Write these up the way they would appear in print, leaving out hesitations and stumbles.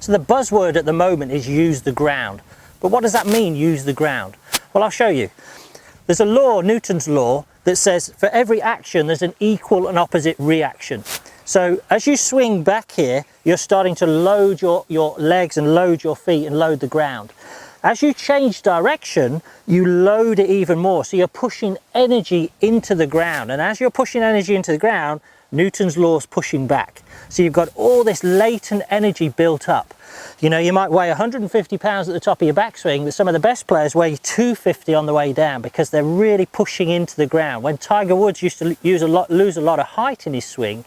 So the buzzword at the moment is use the ground. But what does that mean, use the ground? Well, I'll show you. There's a law, Newton's law, that says for every action there's an equal and opposite reaction. So as you swing back here, you're starting to load your legs and load your feet and load the ground. As you change direction, you load it even more. So you're pushing energy into the ground. And as you're pushing energy into the ground, Newton's law is pushing back. So you've got all this latent energy built up. You know, you might weigh 150 pounds at the top of your backswing, but some of the best players weigh 250 on the way down because they're really pushing into the ground. When Tiger Woods used to lose a lot of height in his swing,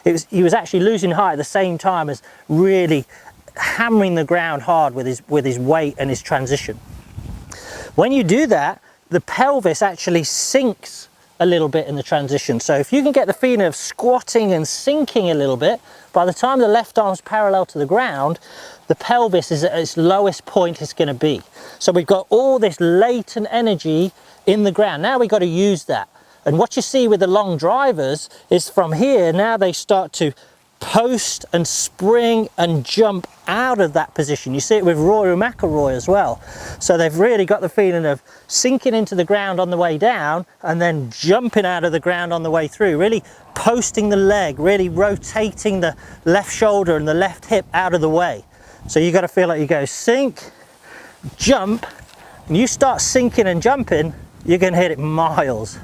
he was actually losing height at the same time as really hammering the ground hard with his weight and his transition. When you do that, the pelvis actually sinks a little bit in the transition. So if you can get the feeling of squatting and sinking a little bit, by the time the left arm's parallel to the ground, the pelvis is at its lowest point it's going to be. So we've got all this latent energy in the ground. Now we've got to use that. And what you see with the long drivers is from here, now they start to post and spring and jump out of that position. You see it with Rory McIlroy as well. So they've really got the feeling of sinking into the ground on the way down and then jumping out of the ground on the way through, really posting the leg, really rotating the left shoulder and the left hip out of the way. So you got to feel like you go sink, jump, and you start sinking and jumping, you're going to hit it miles.